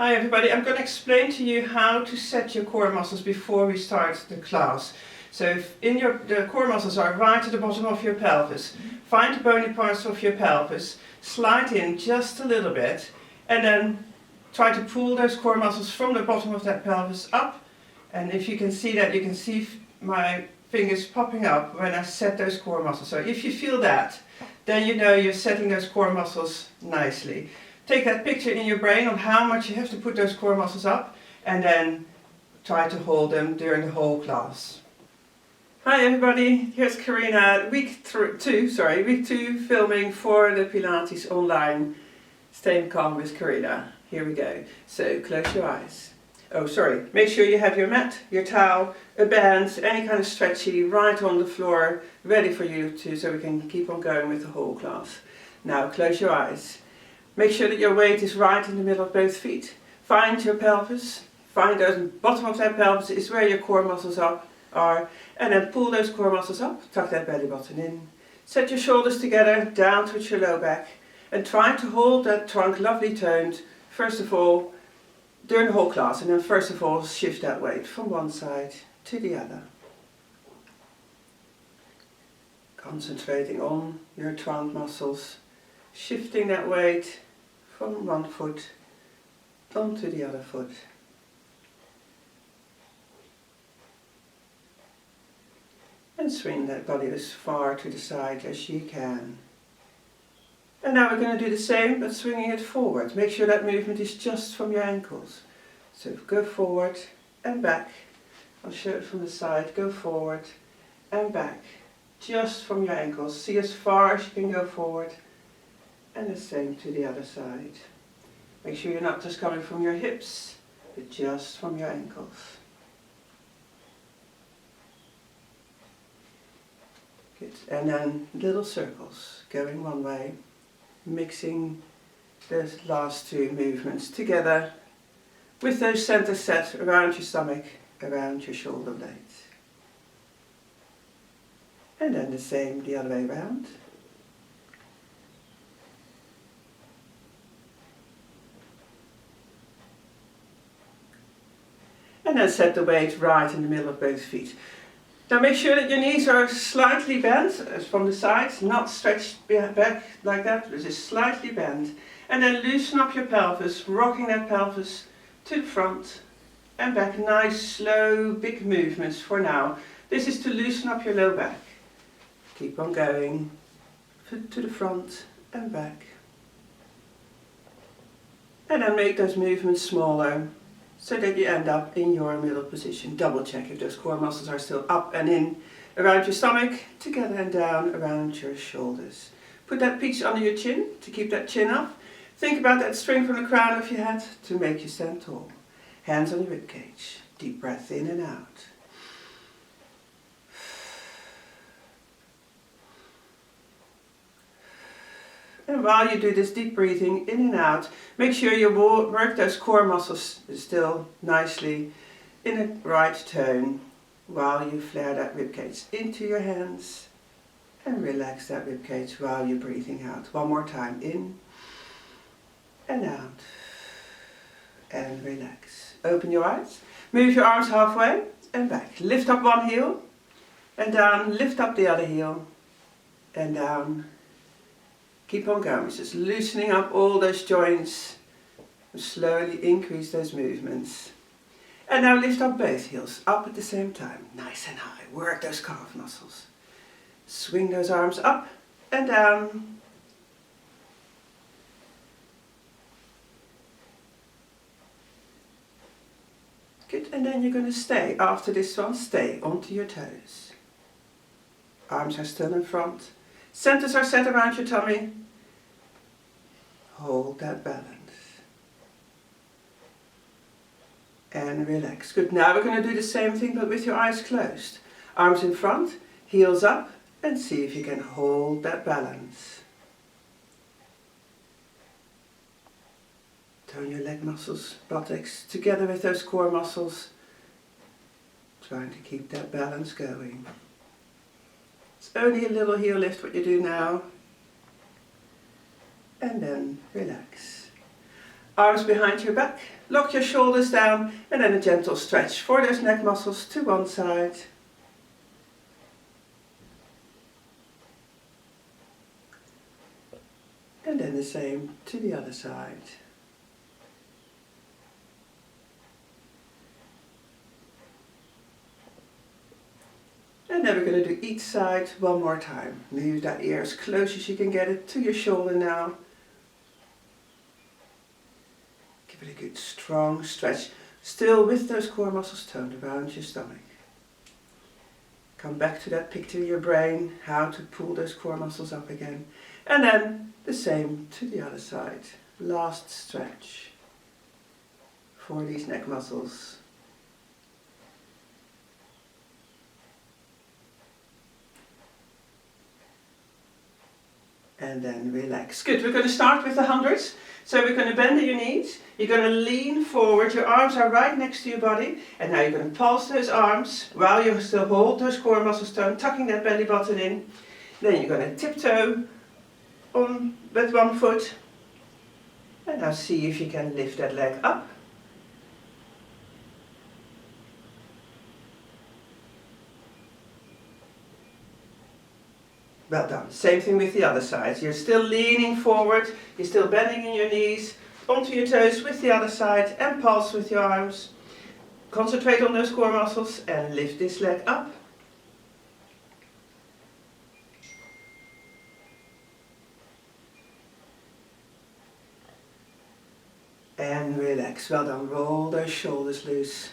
Hi everybody, I'm going to explain to you how to set your core muscles before we start the class. So if the core muscles are right at the bottom of your pelvis, find the bony parts of your pelvis, slide in just a little bit and then try to pull those core muscles from the bottom of that pelvis up. And if you can see that, you can see my fingers popping up when I set those core muscles. So if you feel that, then you know you're setting those core muscles nicely. Take that picture in your brain of how much you have to put those core muscles up and then try to hold them during the whole class. Hi everybody, here's Karina, week 2 filming for the Pilates online Staying Calm with Karina. Here we go. So close your eyes. Oh sorry, make sure you have your mat, your towel, a band, any kind of stretchy right on the floor, ready for you so we can keep on going with the whole class. Now close your eyes. Make sure that your weight is right in the middle of both feet. Find your pelvis. Find the bottom of that pelvis is where your core muscles are. And then pull those core muscles up. Tuck that belly button in. Set your shoulders together, down towards your low back. And try to hold that trunk lovely toned, first of all, during the whole class. And then first of all, shift that weight from one side to the other. Concentrating on your trunk muscles. Shifting that weight from one foot onto the other foot. And swing that body as far to the side as you can. And now we're going to do the same, but swinging it forward. Make sure that movement is just from your ankles. So go forward and back. I'll show it from the side. Go forward and back. Just from your ankles. See as far as you can go forward. And the same to the other side. Make sure you're not just coming from your hips, but just from your ankles. Good. And then little circles going one way, mixing the last two movements together with those centers set around your stomach, around your shoulder blades. And then the same the other way around. And then set the weight right in the middle of both feet. Now make sure that your knees are slightly bent from the sides, not stretched back like that, but just slightly bent. And then loosen up your pelvis, rocking that pelvis to the front and back. Nice, slow, big movements for now. This is to loosen up your low back. Keep on going to the front and back. And then make those movements smaller, so that you end up in your middle position. Double check if those core muscles are still up and in around your stomach, together and down around your shoulders. Put that peach under your chin to keep that chin up. Think about that string from the crown of your head to make you stand tall. Hands on your ribcage. Deep breath in and out. And while you do this deep breathing in and out, make sure you work those core muscles still nicely in a right tone while you flare that ribcage into your hands and relax that ribcage while you're breathing out. One more time, in and out and relax. Open your eyes, move your arms halfway and back. Lift up one heel and down, lift up the other heel and down. Keep on going, just loosening up all those joints and slowly increase those movements. And now lift up both heels, up at the same time, nice and high. Work those calf muscles. Swing those arms up and down. Good, and then you're going to stay, after this one, stay onto your toes. Arms are still in front. Centers are set around your tummy. Hold that balance. And relax. Good, now we're going to do the same thing but with your eyes closed. Arms in front, heels up, and see if you can hold that balance. Tone your leg muscles, buttocks, together with those core muscles. Trying to keep that balance going. It's only a little heel lift what you do now. And then relax. Arms behind your back, Lock your shoulders down and then a gentle stretch for those neck muscles to one side. And then the same to the other side. And then we're going to do each side one more time. Move that ear as close as you can get it to your shoulder now. Give it a good strong stretch, still with those core muscles toned around your stomach. Come back to that picture in your brain, how to pull those core muscles up again. And then the same to the other side. Last stretch for these neck muscles. And then relax. Good, we're going to start with the hundreds. So we're going to bend at your knees, you're going to lean forward, your arms are right next to your body, and now you're going to pulse those arms while you still hold those core muscles toned, tucking that belly button in. Then you're going to tiptoe on with one foot, and now see if you can lift that leg up. Well done. Same thing with the other side. You're still leaning forward, you're still bending in your knees, onto your toes with the other side, and pulse with your arms. Concentrate on those core muscles and lift this leg up. And relax. Well done. Roll those shoulders loose.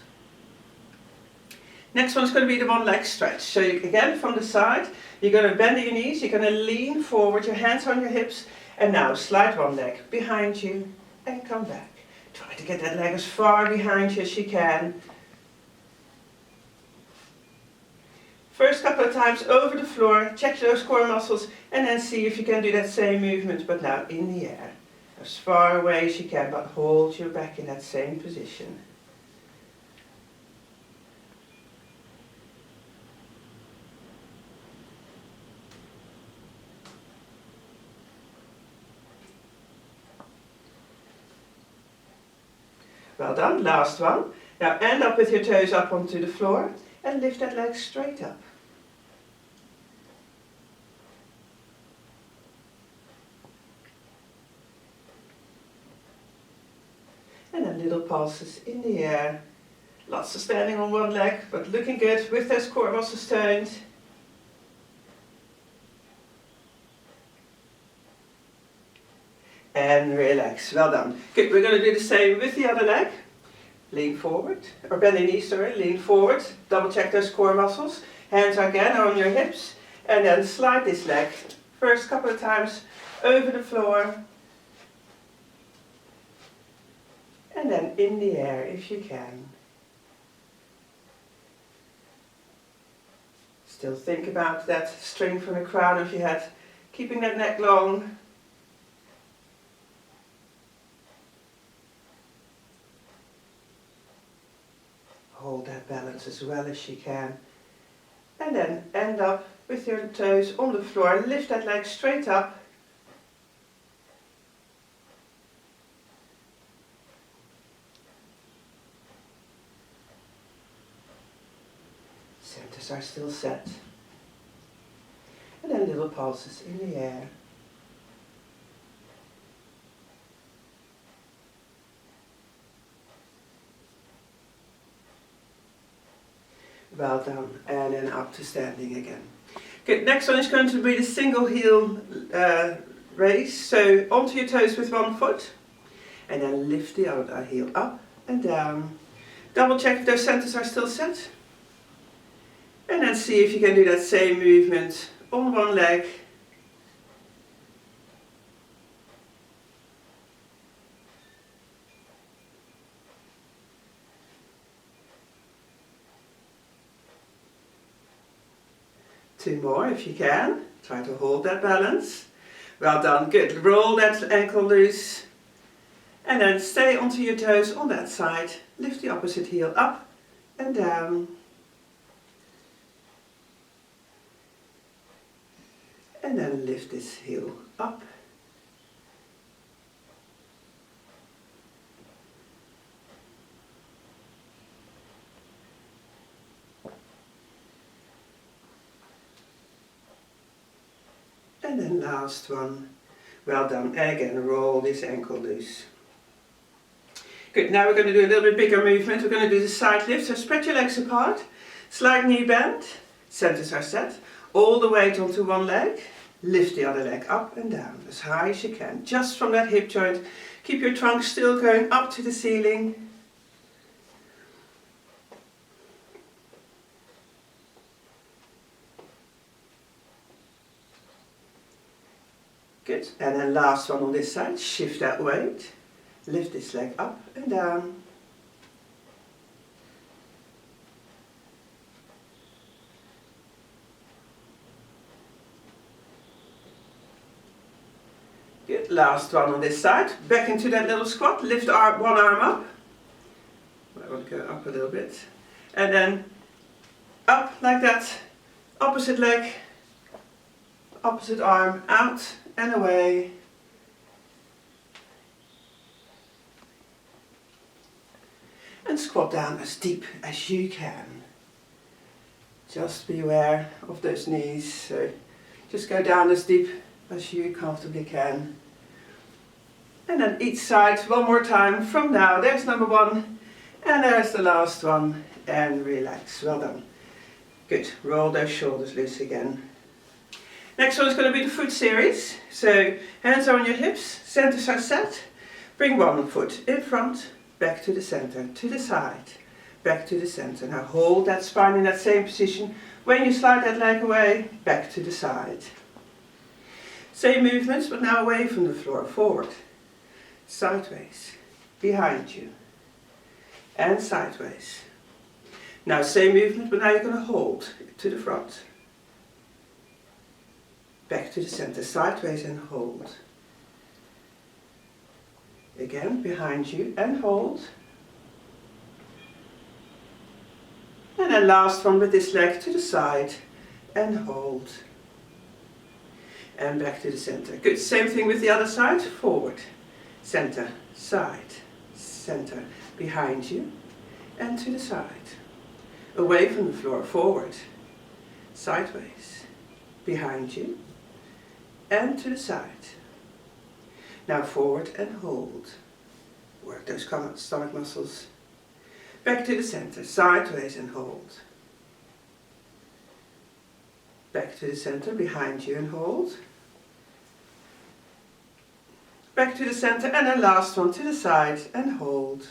Next one's going to be the one leg stretch. So again, from the side, you're going to bend your knees, you're going to lean forward, your hands on your hips, and now slide one leg behind you and come back. Try to get that leg as far behind you as you can. First couple of times over the floor, check those core muscles, and then see if you can do that same movement, but now in the air. As far away as you can, but hold your back in that same position. Well done, last one. Now end up with your toes up onto the floor and lift that leg straight up. And then little pulses in the air. Lots of standing on one leg, but looking good with those core muscles toned. And relax. Well done. Good, we're going to do the same with the other leg. Lean forward, or bend your knees, sorry, lean forward. Double check those core muscles. Hands again are on your hips. And then slide this leg first couple of times over the floor. And then in the air if you can. Still think about that string from the crown of your head. Keeping that neck long. Hold that balance as well as you can. And then end up with your toes on the floor. Lift that leg straight up. Centers are still set. And then little pulses in the air. Well done, and then up to standing again. Good, next one is going to be the single heel raise. So onto your toes with one foot, and then lift the other heel up and down. Double check if those centers are still set. And then see if you can do that same movement on one leg. Two more if you can. Try to hold that balance. Well done, good. Roll that ankle loose. And then stay onto your toes on that side. Lift the opposite heel up and down. And then lift this heel up. And then last one. Well done. Again, roll this ankle loose. Good, now we're going to do a little bit bigger movement. We're going to do the side lift. So spread your legs apart, slight knee bend, centers are set, all the weight onto one leg, lift the other leg up and down as high as you can. Just from that hip joint, keep your trunk still going up to the ceiling. Good, and then last one on this side, shift that weight, lift this leg up and down. Good, last one on this side, back into that little squat, lift one arm up. I want to go up a little bit. And then up like that, opposite leg, opposite arm, out and away. And squat down as deep as you can. Just be aware of those knees. So just go down as deep as you comfortably can. And then each side one more time from now. There's number one and there's the last one, and relax. Well done. Good, roll those shoulders loose again. Next one is going to be the foot series. So hands are on your hips, centers are set. Bring one foot in front, back to the center, to the side, back to the center. Now hold that spine in that same position. When you slide that leg away, back to the side. Same movements, but now away from the floor, forward, sideways, behind you, and sideways. Now same movement, but now you're going to hold to the front. Back to the center, sideways and hold. Again, behind you and hold. And then last one with this leg to the side and hold. And back to the center. Good, same thing with the other side. Forward, center, side, center, behind you and to the side. Away from the floor, forward, sideways, behind you and to the side. Now forward and hold. Work those stomach muscles. Back to the center, sideways and hold. Back to the center, behind you and hold. Back to the center and then last one to the side and hold.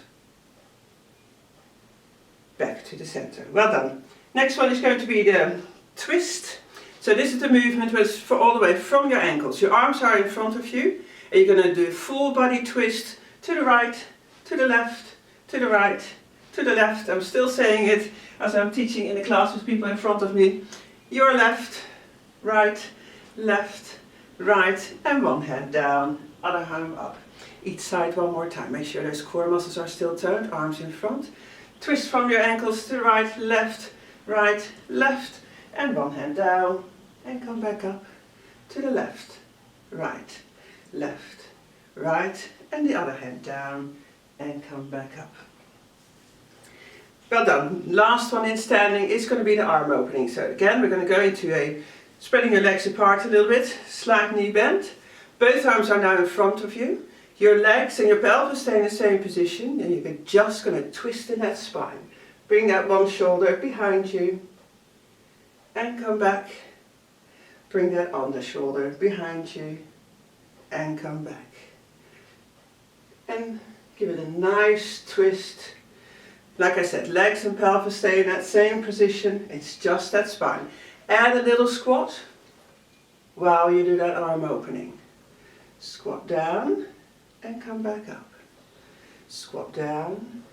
Back to the center. Well done. Next one is going to be the twist. So this is the movement for all the way from your ankles. Your arms are in front of you and you're going to do a full body twist to the right, to the left, to the right, to the left. I'm still saying it as I'm teaching in the class with people in front of me. Your left, right, and one hand down, other arm up. Each side one more time. Make sure those core muscles are still turned, arms in front. Twist from your ankles to the right, left, and one hand down. And come back up to the left, right, and the other hand down. And come back up. Well done. Last one in standing is going to be the arm opening. So again, we're going to go into a spreading your legs apart a little bit, slight knee bend. Both arms are now in front of you. Your legs and your pelvis stay in the same position, and you're just going to twist in that spine. Bring that one shoulder behind you and come back. Bring that other shoulder behind you and come back. And give it a nice twist. Like I said, legs and pelvis stay in that same position. It's just that spine. Add a little squat while you do that arm opening. Squat down and come back up. Squat down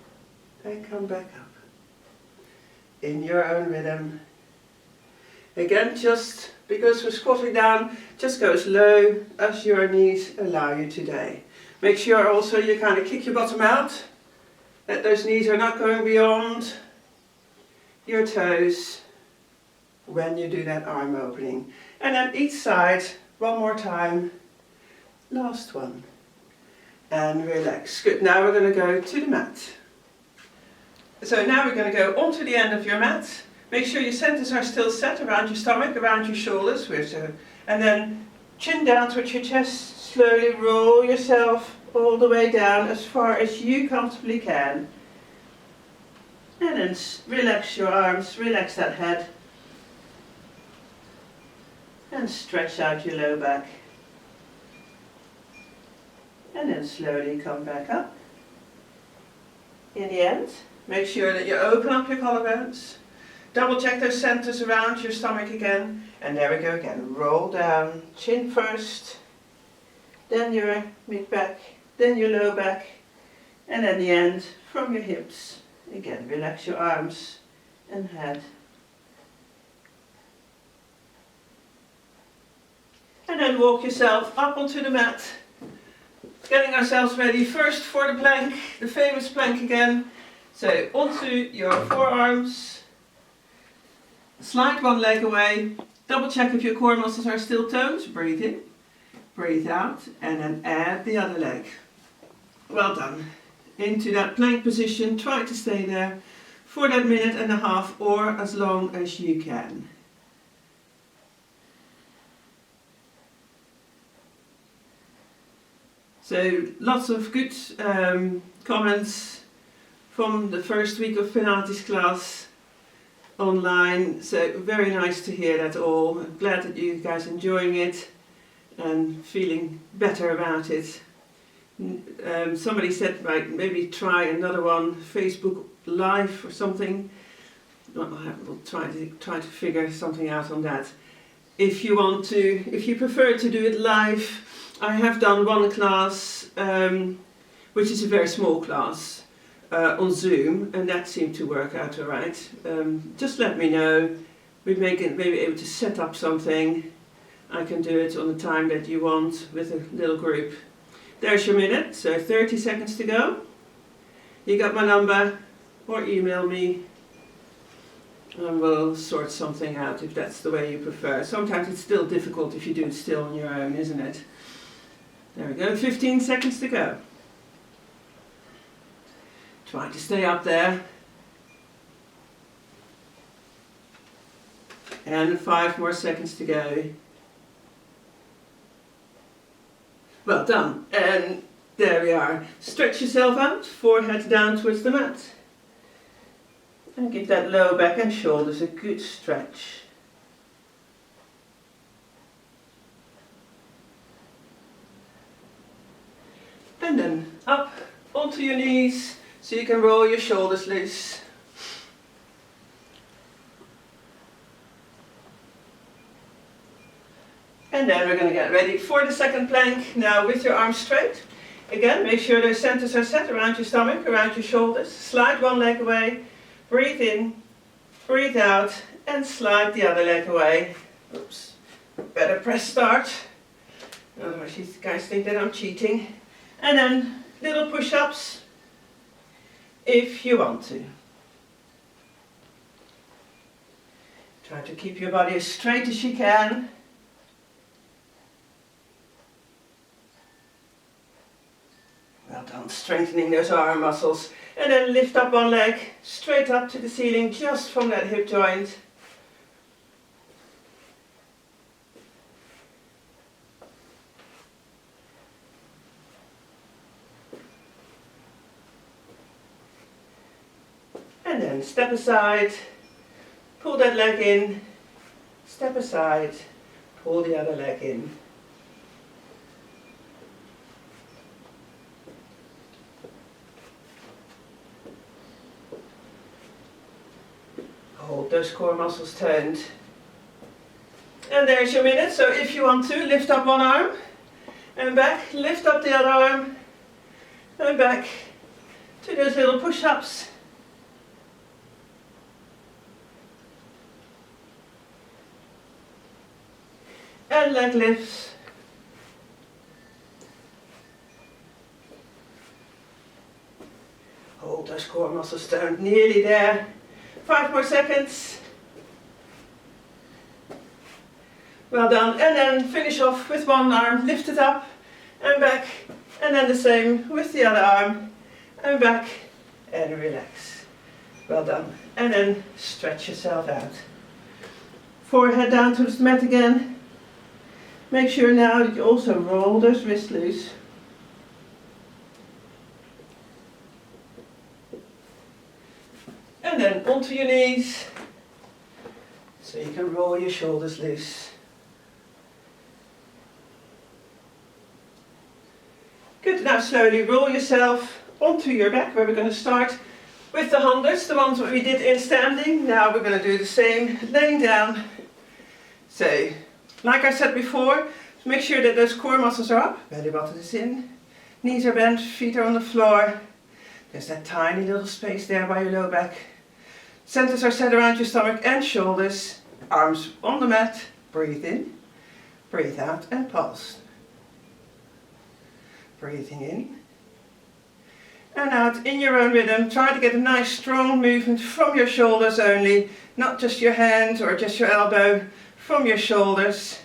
and come back up. In your own rhythm. Again, just because we're squatting down, just go as low as your knees allow you today. Make sure also you kind of kick your bottom out, that those knees are not going beyond your toes when you do that arm opening. And then each side, one more time, last one. And relax. Good, now we're going to go to the mat. So now we're going to go onto the end of your mat. Make sure your centers are still set around your stomach, around your shoulders, and then chin down towards your chest, slowly roll yourself all the way down as far as you comfortably can. And then relax your arms, relax that head. And stretch out your low back. And then slowly come back up. In the end, make sure that you open up your collarbones. Double check those centers around your stomach again. And there we go again. Roll down, chin first. Then your mid back, then your low back. And at the end, from your hips. Again, relax your arms and head. And then walk yourself up onto the mat. Getting ourselves ready first for the plank, the famous plank again. So onto your forearms. Slide one leg away. Double check if your core muscles are still toned. Breathe in, breathe out, and then add the other leg. Well done. Into that plank position. Try to stay there for that 1.5 minutes or as long as you can. So lots of good comments from the first week of Pilates class online. So very nice to hear that all. I'm glad that you guys are enjoying it and feeling better about it. Somebody said, right, maybe try another one, Facebook Live or something. We'll try to figure something out on that. If you prefer to do it live, I have done one class, which is a very small class, on Zoom, and that seemed to work out alright. Just let me know. We may be able to set up something. I can do it on the time that you want with a little group. There's your minute, so 30 seconds to go. You got my number, or email me, and we'll sort something out if that's the way you prefer. Sometimes it's still difficult if you do it still on your own, isn't it? There we go, 15 seconds to go. Try to stay up there. And 5 more seconds to go. Well done. And there we are. Stretch yourself out, forehead down towards the mat. And give that lower back and shoulders a good stretch. And then up onto your knees so you can roll your shoulders loose. And then we're going to get ready for the second plank. Now with your arms straight. Again, make sure those centers are set around your stomach, around your shoulders. Slide one leg away. Breathe in, breathe out, and slide the other leg away. Oops. Better press start. Otherwise you guys think that I'm cheating. And then little push-ups if you want to. Try to keep your body as straight as you can. Well done, strengthening those arm muscles. And then lift up one leg straight up to the ceiling just from that hip joint. And then step aside, pull that leg in, step aside, pull the other leg in. Hold those core muscles toned. And there's your minute. So if you want to, lift up one arm and back, lift up the other arm and back to those little push-ups. And leg lifts. Hold those core muscles toned, nearly there. 5 more seconds. Well done. And then finish off with one arm, lift it up and back. And then the same with the other arm and back and relax. Well done. And then stretch yourself out. Forehead down towards the mat again. Make sure now that you also roll those wrists loose. And then onto your knees, so you can roll your shoulders loose. Good, now slowly roll yourself onto your back, where we're going to start with the hundreds, the ones that we did in standing. Now we're going to do the same, laying down. So, like I said before, make sure that those core muscles are up, belly button is in, knees are bent, feet are on the floor. There's that tiny little space there by your low back. Centers are set around your stomach and shoulders, arms on the mat. Breathe in, breathe out and pulse. Breathing in and out in your own rhythm. Try to get a nice strong movement from your shoulders only, not just your hand or just your elbow, from your shoulders.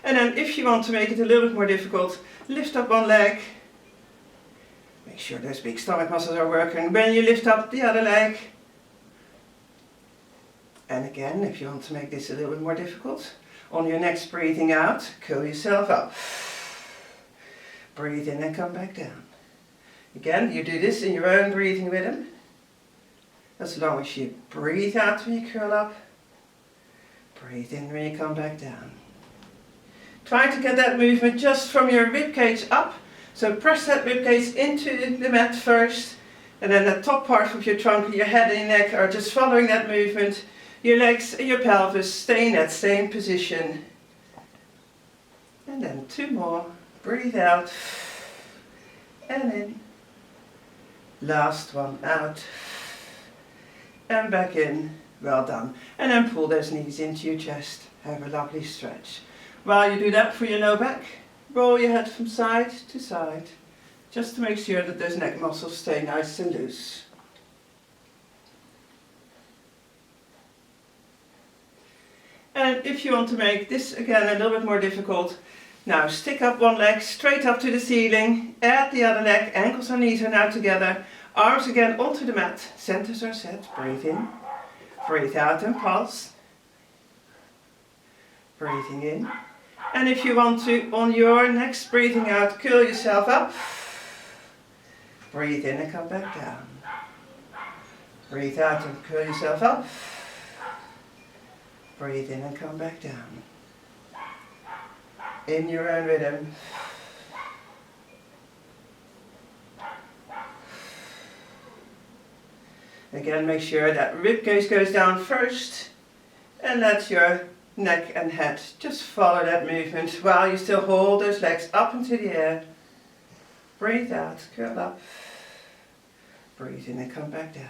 And then if you want to make it a little bit more difficult, lift up one leg. Make sure those big stomach muscles are working when you lift up the other leg. And again, if you want to make this a little bit more difficult, on your next breathing out, curl yourself up. Breathe in and come back down. Again, you do this in your own breathing rhythm. As long as you breathe out when you curl up, breathe in when you come back down. Try to get that movement just from your rib cage up. So press that rib cage into the mat first, and then the top part of your trunk, your head and your neck are just following that movement. Your legs and your pelvis stay in that same position. And then 2 more. Breathe out and in. Last one out and back in. Well done. And then pull those knees into your chest. Have a lovely stretch. While you do that for your low back, roll your head from side to side, just to make sure that those neck muscles stay nice and loose. And if you want to make this again a little bit more difficult, now stick up one leg straight up to the ceiling, add the other leg, ankles and knees are now together, arms again onto the mat, centers are set, breathe in, breathe out and pulse, breathing in. And if you want to, on your next breathing out, curl yourself up, breathe in and come back down, breathe out and curl yourself up, breathe in and come back down. In your own rhythm. Again, make sure that rib cage goes down first and let your neck and head just follow that movement while you still hold those legs up into the air. Breathe out, curl up, breathe in and come back down.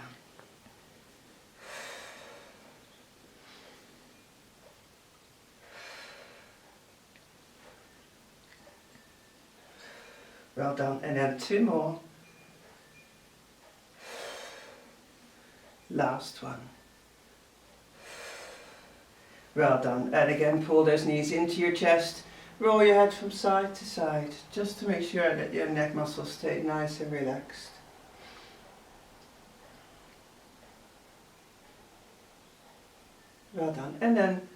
Well done, and then 2 more. Last one. Well done, and again pull those knees into your chest, roll your head from side to side, just to make sure that your neck muscles stay nice and relaxed. Well done, and then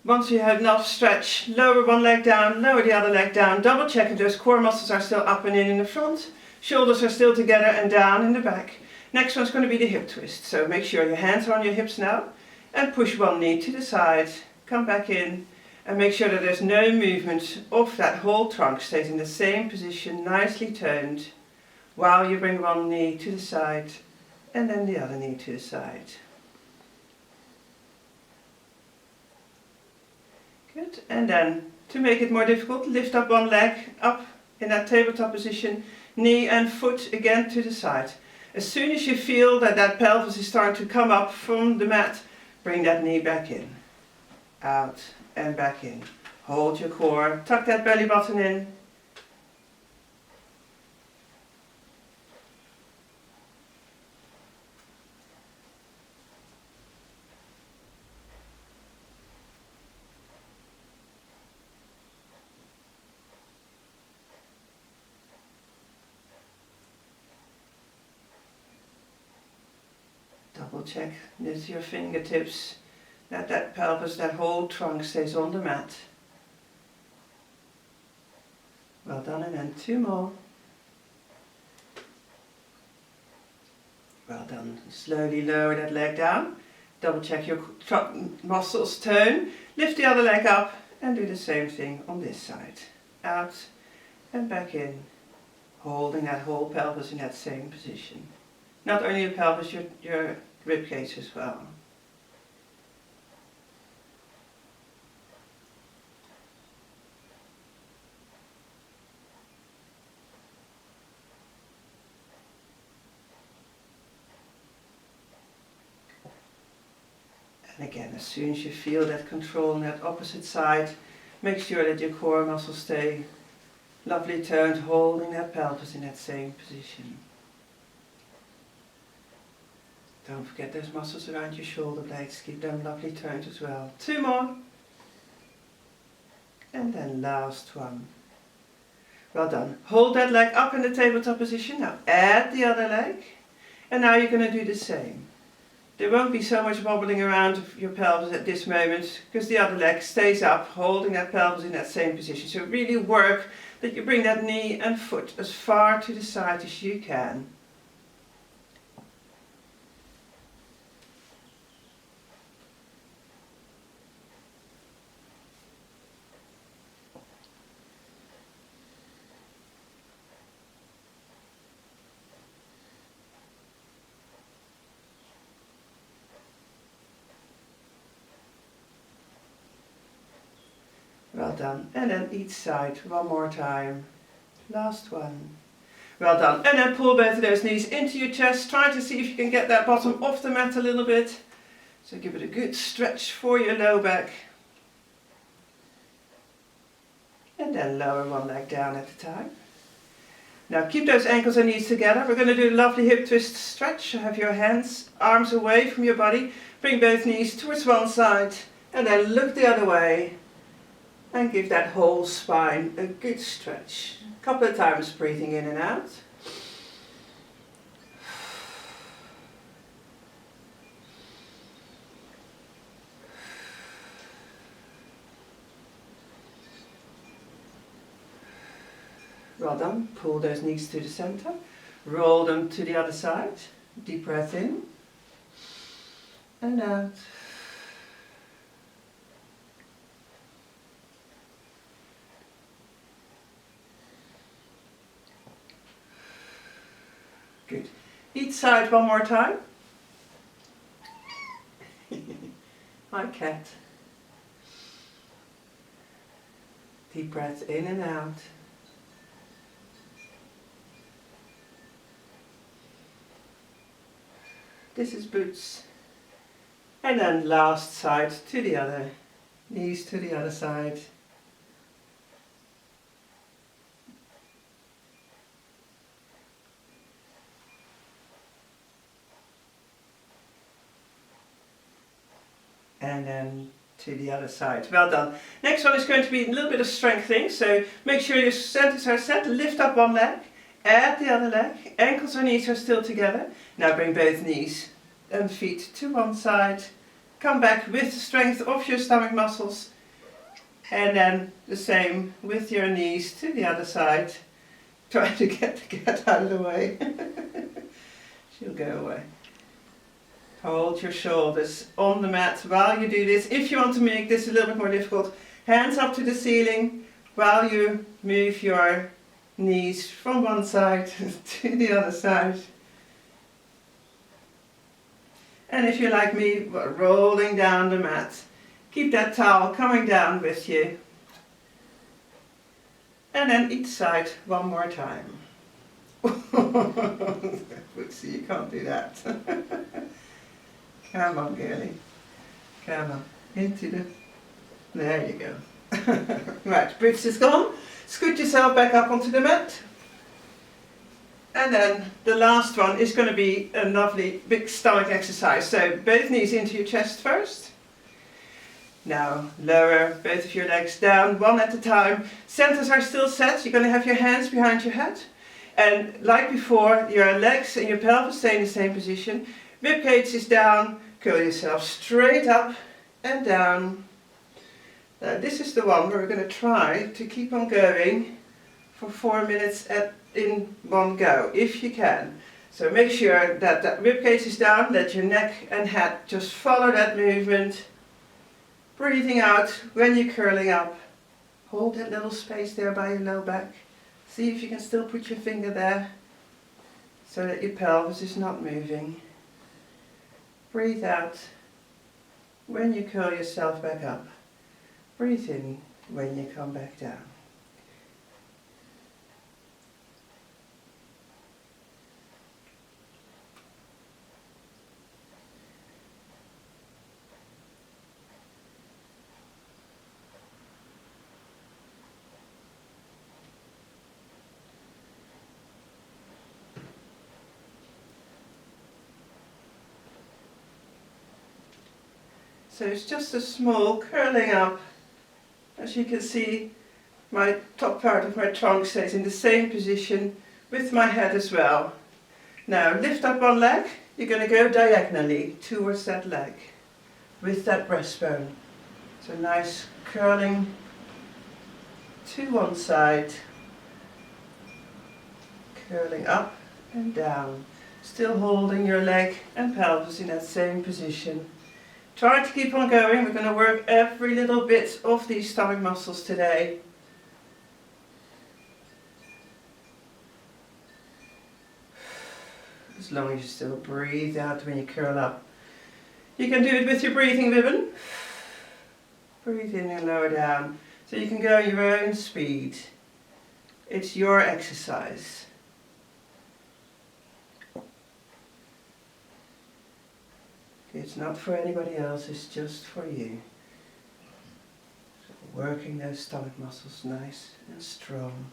once you have enough stretch, lower one leg down, lower the other leg down, double check if those core muscles are still up and in the front, shoulders are still together and down in the back. Next one's going to be the hip twist, so make sure your hands are on your hips now and push one knee to the side, come back in and make sure that there's no movement of that whole trunk, stays in the same position, nicely toned, while you bring one knee to the side and then the other knee to the side. Good, and then to make it more difficult, lift up one leg up in that tabletop position, knee and foot again to the side. As soon as you feel that that pelvis is starting to come up from the mat, bring that knee back in, out and back in. Hold your core, tuck that belly button in. Double check with your fingertips that that pelvis, that whole trunk stays on the mat. Well done, and then 2 more. Well done. Slowly lower that leg down. Double check your muscles tone. Lift the other leg up and do the same thing on this side. Out and back in. Holding that whole pelvis in that same position. Not only your pelvis, your rib cage as well. And again, as soon as you feel that control on that opposite side, make sure that your core muscles stay lovely toned, holding that pelvis in that same position. Don't forget those muscles around your shoulder blades, keep them lovely toned as well. 2 more. And then last one. Well done. Hold that leg up in the tabletop position. Now add the other leg. And now you're going to do the same. There won't be so much wobbling around of your pelvis at this moment because the other leg stays up, holding that pelvis in that same position. So really work that you bring that knee and foot as far to the side as you can. Well done. And then each side, one more time. Last one. Well done. And then pull both of those knees into your chest. Try to see if you can get that bottom off the mat a little bit. So give it a good stretch for your low back. And then lower one leg down at a time. Now keep those ankles and knees together. We're going to do a lovely hip twist stretch. Have your hands, arms away from your body. Bring both knees towards one side. And then look the other way. And give that whole spine a good stretch. A couple of times breathing in and out. Well done. Pull those knees to the center. Roll them to the other side. Deep breath in. And out. Good. Each side one more time. My cat. Deep breath in and out. This is boots. And then last side to the other. Knees to the other side. And then to the other side. Well done. Next one is going to be a little bit of strengthening. So make sure your centers are set. Lift up one leg. Add the other leg. Ankles and knees are still together. Now bring both knees and feet to one side. Come back with the strength of your stomach muscles. And then the same with your knees to the other side. Try to get the cat out of the way. She'll go away. Hold your shoulders on the mat while you do this. If you want to make this a little bit more difficult, hands up to the ceiling while you move your knees from one side to the other side. And if you're like me, rolling down the mat, keep that towel coming down with you. And then each side one more time. See, you can't do that. Come on, girlie. Come on. Into the... There you go. Right, bridge is gone. Scoot yourself back up onto the mat. And then the last one is going to be a lovely big stomach exercise. So both knees into your chest first. Now lower both of your legs down, one at a time. Centers are still set. You're going to have your hands behind your head. And like before, your legs and your pelvis stay in the same position. Rib cage is down, curl yourself straight up and down. Now this is the one where we're going to try to keep on going for 4 minutes in one go, if you can. So make sure that that ribcage is down, let your neck and head just follow that movement. Breathing out when you're curling up. Hold that little space there by your low back. See if you can still put your finger there so that your pelvis is not moving. Breathe out when you curl yourself back up. Breathe in when you come back down. So it's just a small curling up. As you can see, my top part of my trunk stays in the same position with my head as well. Now lift up one leg, you're going to go diagonally towards that leg with that breastbone. So nice curling to one side, curling up and down, still holding your leg and pelvis in that same position. Try to keep on going. We're going to work every little bit of these stomach muscles today. As long as you still breathe out when you curl up. You can do it with your breathing ribbon. Breathe in and lower down. So you can go your own speed. It's your exercise. It's not for anybody else, it's just for you. So working those stomach muscles nice and strong.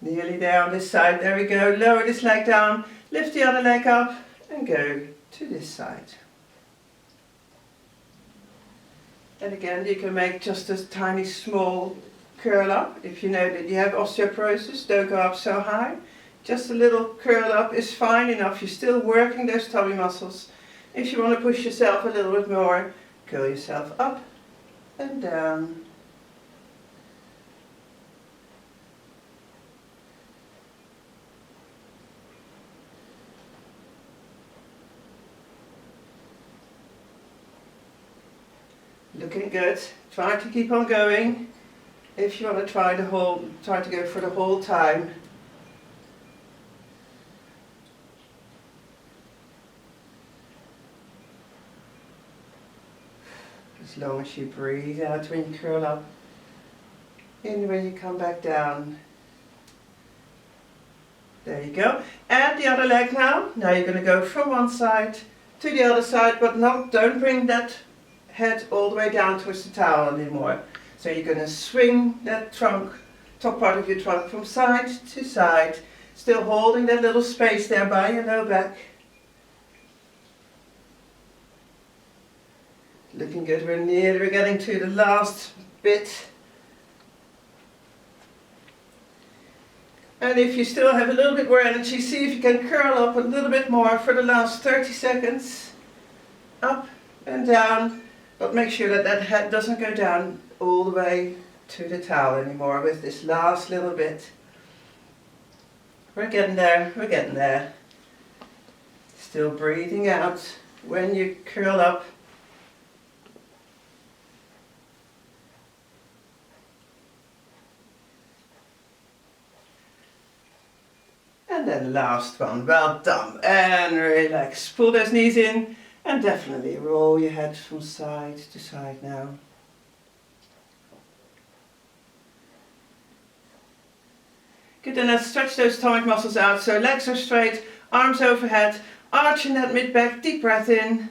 Nearly there on this side, there we go. Lower this leg down, lift the other leg up and go to this side. And again, you can make just a tiny small curl up. If you know that you have osteoporosis, don't go up so high. Just a little curl up is fine enough. You're still working those tummy muscles. If you want to push yourself a little bit more, curl yourself up and down. Looking good. Try to keep on going. If you want to try to go for the whole time. As long as you breathe out when you curl up, in when you come back down. There you go. And the other leg now. Now you're going to go from one side to the other side, but don't bring that head all the way down towards the towel anymore. So you're going to swing that trunk, top part of your trunk, from side to side, still holding that little space there by your low back. Looking good, we're getting to the last bit. And if you still have a little bit more energy, see if you can curl up a little bit more for the last 30 seconds. Up and down, but make sure that that head doesn't go down all the way to the towel anymore with this last little bit. We're getting there, we're getting there. Still breathing out when you curl up. And then last one, well done, and relax. Pull those knees in and definitely roll your head from side to side now. Good, and let's stretch those stomach muscles out. So legs are straight, arms overhead, arching that mid-back, deep breath in.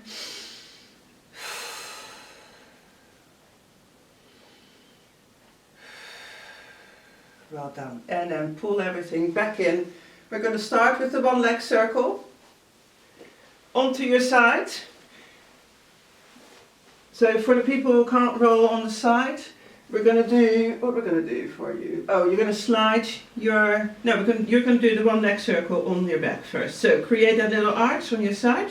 Well done. And then pull everything back in. We're going to start with the one leg circle. Onto your side. So for the people who can't roll on the side, we're going to do, what we're going to do for you. Oh, you're going to slide your, no, you're going to do the one leg circle on your back first. So create that little arch on your side.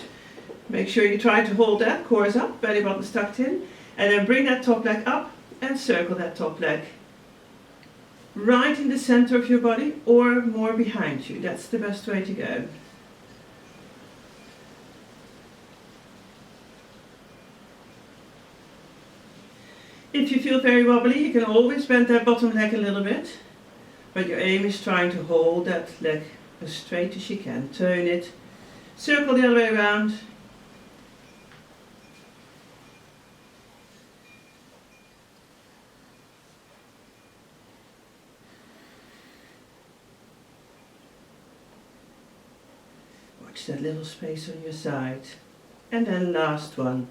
Make sure you try to hold that, core is up, belly button is tucked in. And then bring that top leg up and circle that top leg right in the center of your body or more behind you. That's the best way to go. If you feel very wobbly, you can always bend that bottom leg a little bit, but your aim is trying to hold that leg as straight as you can. Turn it, circle the other way around. Watch that little space on your side. And then last one.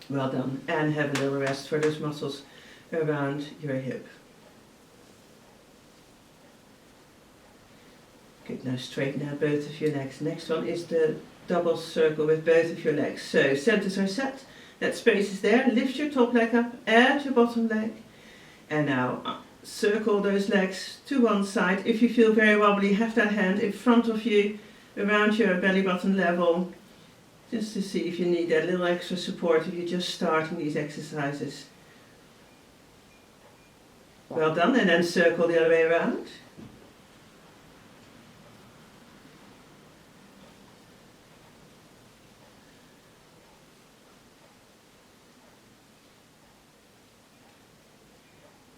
Well done. And have a little rest for those muscles around your hip. Good, now straighten out both of your legs. Next one is the double circle with both of your legs. So centers are set, that space is there. Lift your top leg up, add your bottom leg. And now circle those legs to one side. If you feel very wobbly, have that hand in front of you around your belly button level. Just to see if you need that little extra support if you're just starting these exercises. Well done, and then circle the other way around.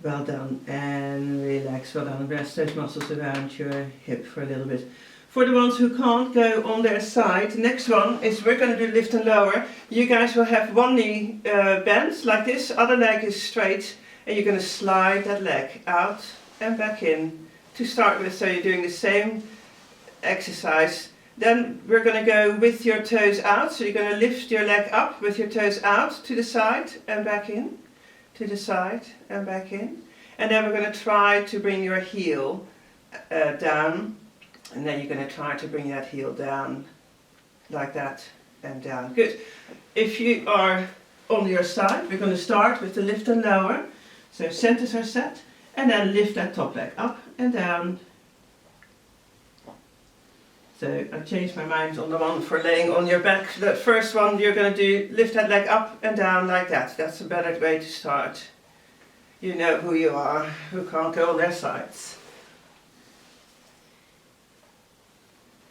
Well done, and relax. Well done, rest those muscles around your hip for a little bit. For the ones who can't go on their side, the next one is we're going to do lift and lower. You guys will have one knee bent like this, other leg is straight, and you're going to slide that leg out and back in to start with. So you're doing the same exercise. Then we're going to go with your toes out. So you're going to lift your leg up with your toes out to the side and back in, to the side and back in. And then we're going to try to bring your heel down. And then you're going to try to bring that heel down like that and down. Good. If you are on your side, we're going to start with the lift and lower. So centers are set, and then lift that top leg up and down. So I changed my mind on the one for laying on your back. The first one you're going to do, lift that leg up and down like that. That's a better way to start. You know who you are, who can't go on their sides.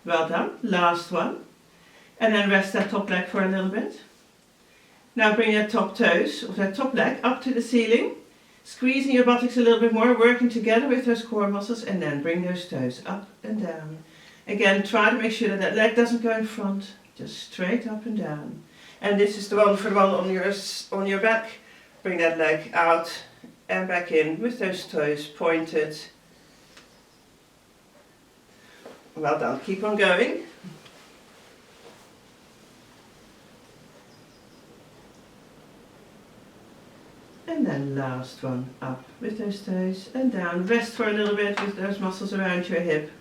Well done, last one. And then rest that top leg for a little bit. Now bring your top toes of that top leg up to the ceiling. Squeezing your buttocks a little bit more, working together with those core muscles, and then bring those toes up and down. Again, try to make sure that that leg doesn't go in front, just straight up and down. And this is the one for the one on your back. Bring that leg out and back in with those toes pointed. Well done, keep on going. And then last one, up with those toes and down. Rest for a little bit with those muscles around your hip.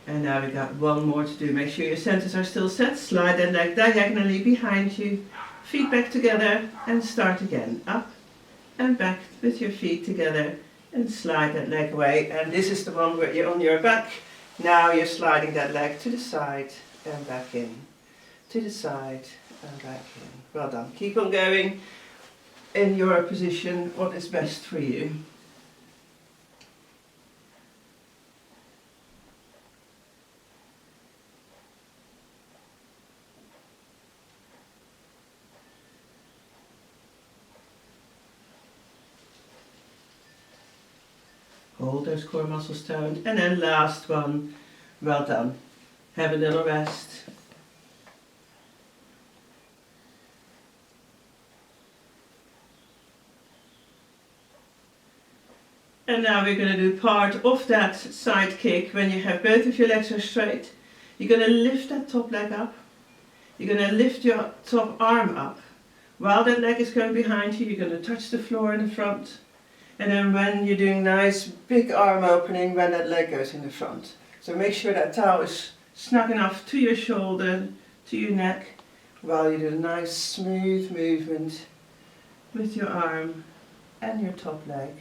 And now we got one more to do. Make sure your centers are still set. Slide that leg diagonally behind you. Feet back together and start again. Up and back with your feet together. And slide that leg away, and this is the one where you're on your back. Now you're sliding that leg to the side and back in, to the side and back in. Well done. Keep on going in your position, what is best for you. Hold those core muscles toned. And then last one. Well done. Have a little rest. And now we're going to do part of that side kick when you have both of your legs are straight. You're going to lift that top leg up. You're going to lift your top arm up. While that leg is going behind you, you're going to touch the floor in the front. And then when you're doing nice big arm opening, when that leg goes in the front. So make sure that towel is snug enough to your shoulder, to your neck, while you do a nice smooth movement with your arm and your top leg.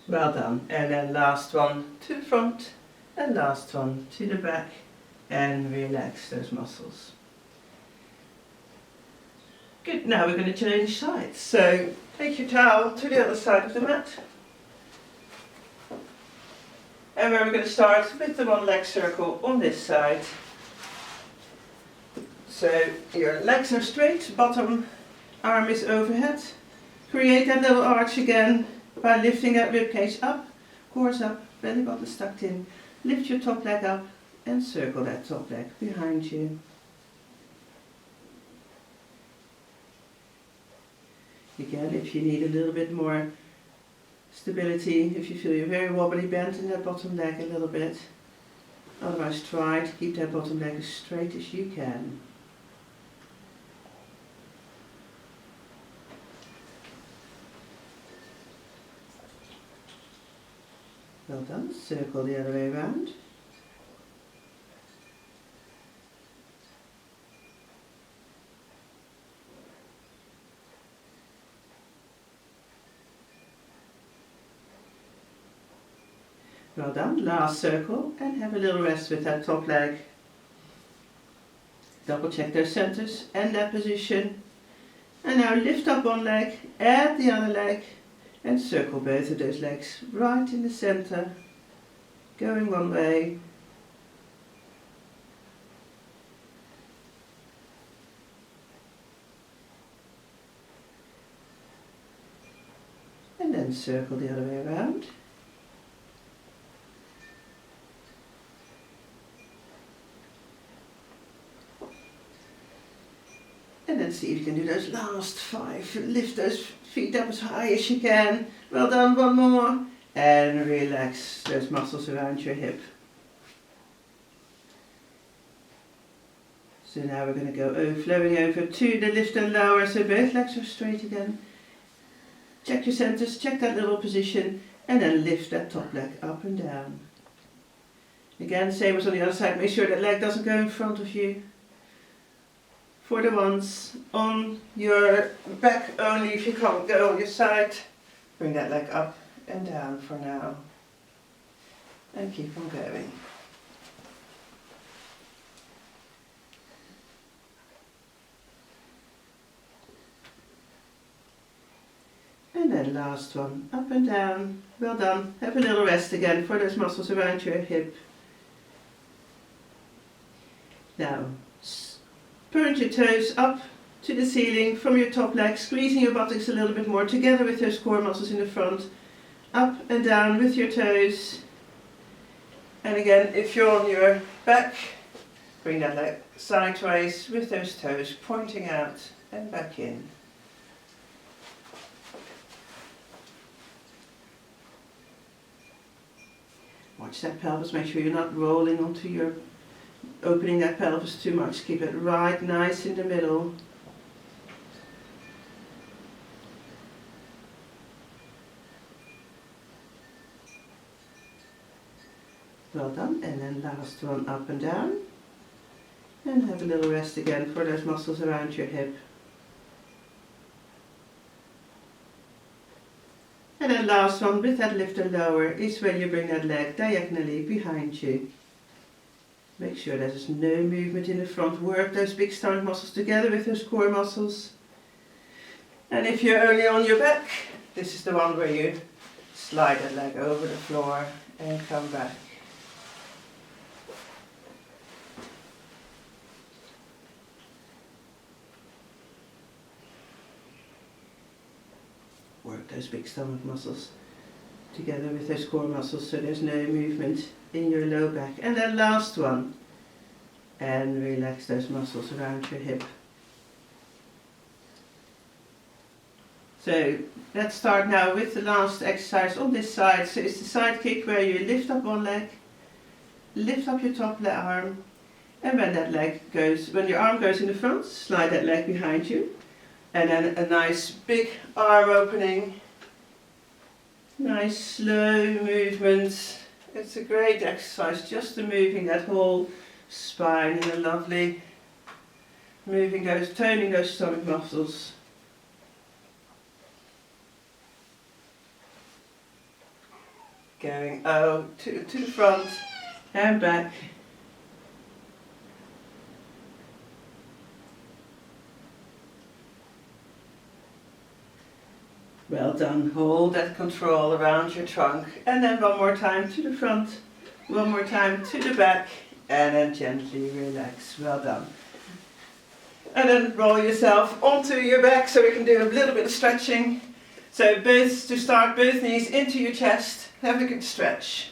Well done. And then last one to the front and last one to the back, and relax those muscles. Good, now we're going to change sides. So take your towel to the other side of the mat. And we're going to start with the one leg circle on this side. So your legs are straight, bottom arm is overhead. Create that little arch again by lifting that ribcage up, course up, belly button tucked in. Lift your top leg up and circle that top leg behind you. Again, if you need a little bit more stability, if you feel you're very wobbly, bend in that bottom leg a little bit. Otherwise, try to keep that bottom leg as straight as you can. Well done. Circle the other way around. Well done. Last circle, and have a little rest with that top leg. Double check those centers and that position. And now lift up one leg, add the other leg, and circle both of those legs right in the center, going one way. And then circle the other way around. And then see if you can do those last 5. Lift those feet up as high as you can. Well done, one more. And relax those muscles around your hip. So now we're going to go flowing over to the lift and lower, so both legs are straight again. Check your centers, check that little position, and then lift that top leg up and down. Again, same as on the other side, make sure that leg doesn't go in front of you. For the ones on your back only, if you can't go on your side, bring that leg up and down for now. And keep on going. And then last one, up and down. Well done. Have a little rest again for those muscles around your hip. Now, point your toes up to the ceiling from your top leg, squeezing your buttocks a little bit more together with those core muscles in the front. Up and down with your toes. And again, if you're on your back, bring that leg sideways with those toes pointing out and back in. Watch that pelvis, make sure you're not rolling onto your opening that pelvis too much. Keep it right nice in the middle. Well done. And then last one, up and down. And have a little rest again for those muscles around your hip. And then last one, with that lift and lower, is when you bring that leg diagonally behind you. Make sure there's no movement in the front. Work those big stomach muscles together with those core muscles. And if you're only on your back, this is the one where you slide that leg over the floor and come back. Work those big stomach muscles together with those core muscles so there's no movement in your low back. And then last one. And relax those muscles around your hip. So let's start now with the last exercise on this side. So it's the side kick where you lift up one leg, lift up your top arm, and when that leg goes, when your arm goes in the front, slide that leg behind you. And then a nice big arm opening. Nice slow movement. It's a great exercise, just to moving that whole spine in a lovely, toning those stomach muscles. Going to the front and back. Well done. Hold that control around your trunk, and then one more time to the front, one more time to the back, and then gently relax. Well done. And then roll yourself onto your back so we can do a little bit of stretching. So both, to start, both knees into your chest. Have a good stretch.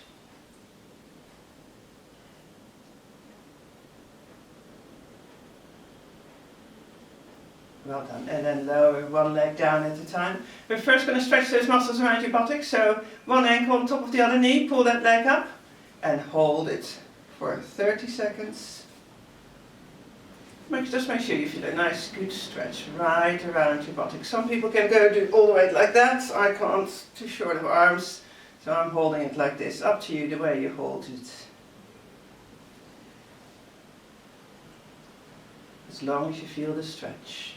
Well done. And then lower one leg down at a time. We're first going to stretch those muscles around your buttocks. So one ankle on top of the other knee. Pull that leg up and hold it for 30 seconds. Just make sure you feel a nice good stretch right around your buttocks. Some people can go do all the way like that. I can't, too short of arms. So I'm holding it like this. Up to you the way you hold it. As long as you feel the stretch.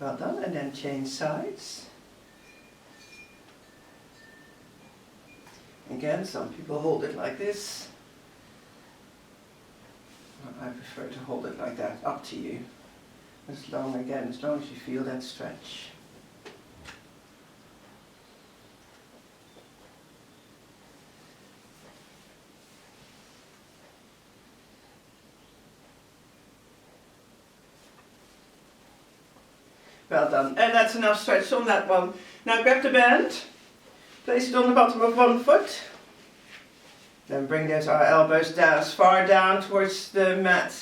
Well done, and then change sides. Again, some people hold it like this. I prefer to hold it like that, up to you. As long as you feel that stretch. Well done. And that's enough stretch on that one. Now grab the band, place it on the bottom of one foot. Then bring our elbows down, as far down towards the mat.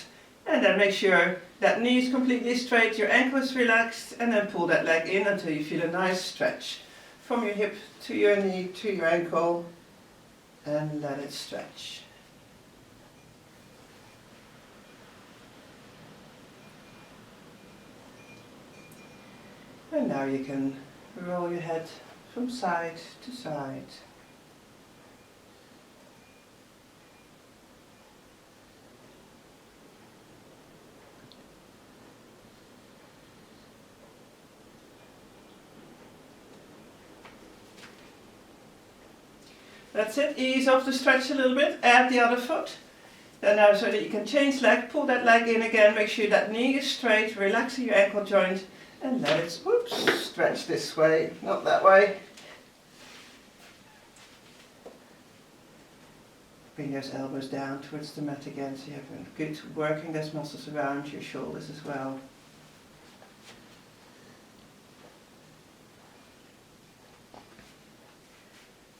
And then make sure that knee is completely straight, your ankle is relaxed, and then pull that leg in until you feel a nice stretch. From your hip to your knee to your ankle, and let it stretch. And now you can roll your head from side to side. That's it, ease off the stretch a little bit, add the other foot. Then now so that you can change leg, pull that leg in again, make sure that knee is straight, relaxing your ankle joint, and let it stretch this way, not that way. Bring those elbows down towards the mat again so you have a good working those muscles around your shoulders as well.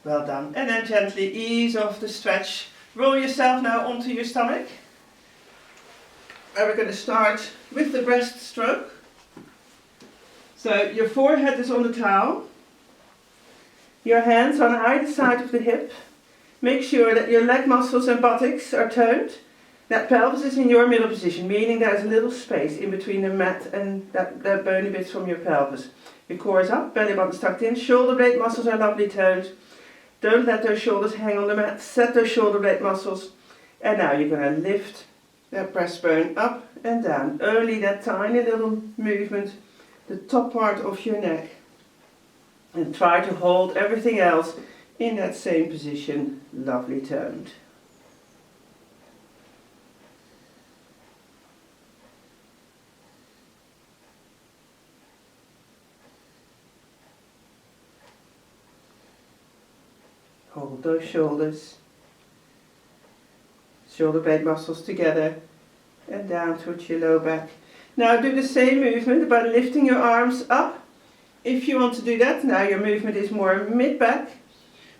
Well done. And then gently ease off the stretch. Roll yourself now onto your stomach. And we're going to start with the breaststroke. So your forehead is on the towel. Your hands on either side of the hip. Make sure that your leg muscles and buttocks are toned. That pelvis is in your middle position, meaning there's a little space in between the mat and that bony bits from your pelvis. Your core is up, belly button's tucked in, shoulder blade muscles are lovely toned. Don't let those shoulders hang on the mat, set those shoulder blade muscles. And now you're going to lift that breastbone up and down. Only that tiny little movement, the top part of your neck. And try to hold everything else in that same position, lovely toned. Hold those shoulders, shoulder blade muscles together and down towards your low back. Now do the same movement by lifting your arms up. If you want to do that, now your movement is more mid-back,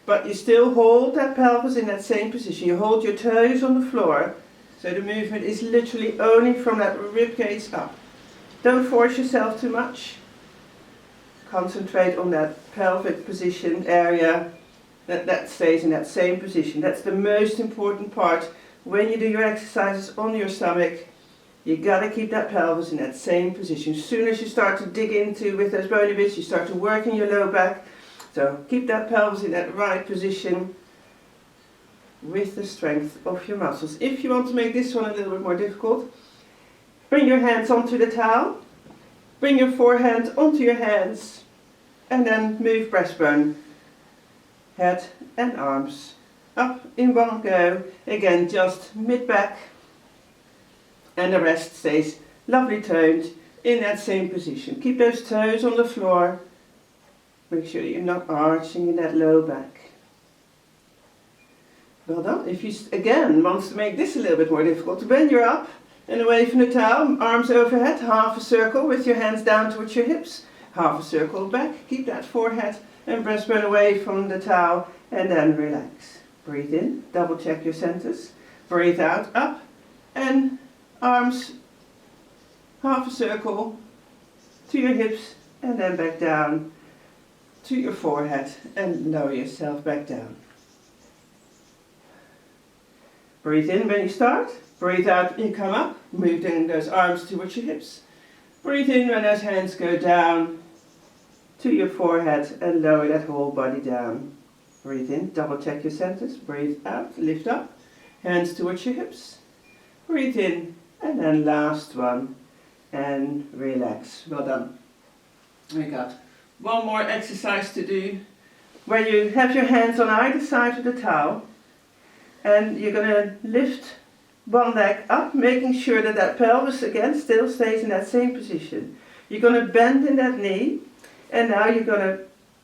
but you still hold that pelvis in that same position. You hold your toes on the floor, so the movement is literally only from that rib cage up. Don't force yourself too much. Concentrate on that pelvic position area. That stays in that same position. That's the most important part. When you do your exercises on your stomach, you gotta keep that pelvis in that same position. As soon as you start to dig into with those bony bits, you start to work in your low back. So keep that pelvis in that right position with the strength of your muscles. If you want to make this one a little bit more difficult, Bring your hands onto the towel. Bring your forehand onto your hands. And then move breastbone, head and arms up in one go. Again, just mid-back. And the rest stays lovely toned in that same position. Keep those toes on the floor. Make sure you're not arching in that low back. Well done. If you again want to make this a little bit more difficult, when you're up and away from the towel, arms overhead, half a circle with your hands down towards your hips, half a circle back. Keep that forehead and breastbone away from the towel and then relax. Breathe in, double check your centers. Breathe out, up and arms half a circle to your hips and then back down to your forehead and lower yourself back down. Breathe in when you start, breathe out when you come up, moving those arms towards your hips. Breathe in when those hands go down to your forehead and lower that whole body down. Breathe in, double check your centers, breathe out, lift up, hands towards your hips. Breathe in and then last one. And relax. Well done. We got one more exercise to do where you have your hands on either side of the towel and you're going to lift one leg up, making sure that that pelvis again still stays in that same position. You're going to bend in that knee and now you're going to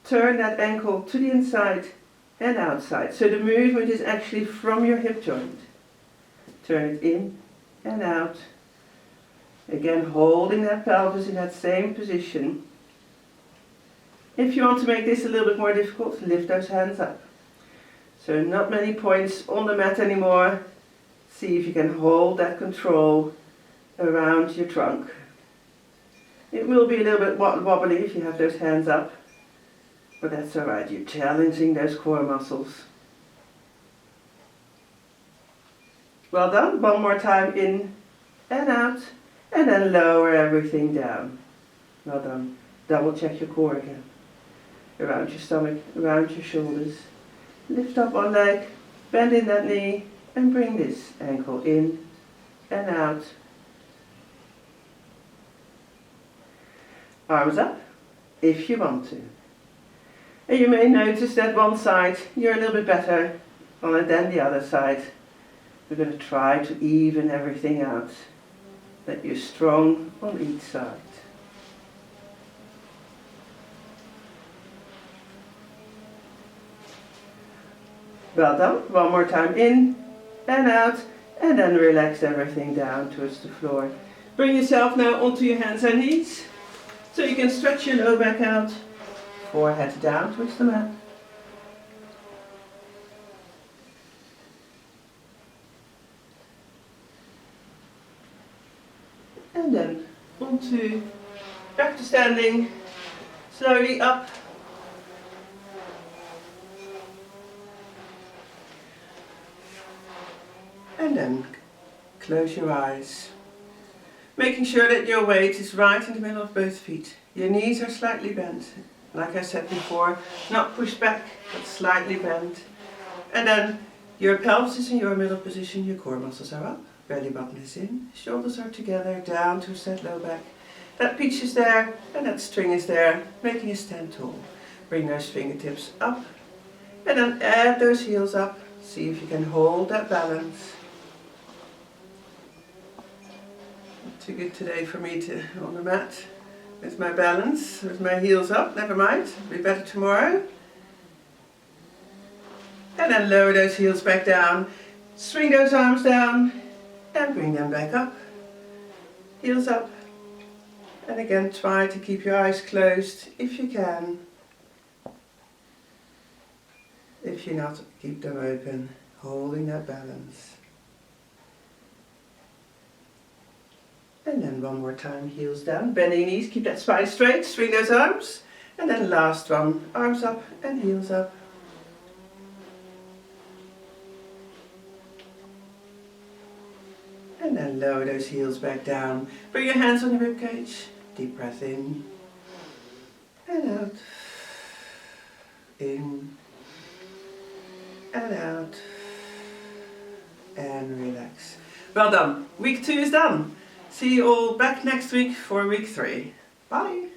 turn that ankle to the inside and outside. So the movement is actually from your hip joint. Turn it in and out. Again, holding that pelvis in that same position. If you want to make this a little bit more difficult, lift those hands up. So not many points on the mat anymore. See if you can hold that control around your trunk. It will be a little bit wobbly if you have those hands up, but that's alright. You're challenging those core muscles. Well done. One more time, in and out. And then lower everything down. Well done. Double check your core again. Around your stomach, around your shoulders. Lift up one leg, bend in that knee, and bring this ankle in and out. Arms up, if you want to. And you may notice that one side, you're a little bit better on it than the other side. We're going to try to even everything out. That you're strong on each side. Well done. One more time, in and out, and then relax everything down towards the floor. Bring yourself now onto your hands and knees, so you can stretch your low back out, forehead down towards the mat. And then onto, back to standing, slowly up. And then close your eyes. Making sure that your weight is right in the middle of both feet. Your knees are slightly bent. Like I said before, not pushed back, but slightly bent. And then your pelvis is in your middle position, your core muscles are up. Belly button is in, shoulders are together, down to that low back. That peach is there, and that string is there, making you stand tall. Bring those fingertips up, and then add those heels up. See if you can hold that balance. Not too good today for me to on the mat with my balance, with my heels up. Never mind, it'll be better tomorrow. And then lower those heels back down. Swing those arms down. And bring them back up, heels up, and again try to keep your eyes closed if you can. If you're not, keep them open, holding that balance. And then one more time, heels down, bending knees, keep that spine straight, swing those arms, and then last one, arms up and heels up. And then lower those heels back down. Bring your hands on your ribcage. Deep breath in. And out. In. And out. And relax. Well done. Week 2 is done. See you all back next week for week 3. Bye!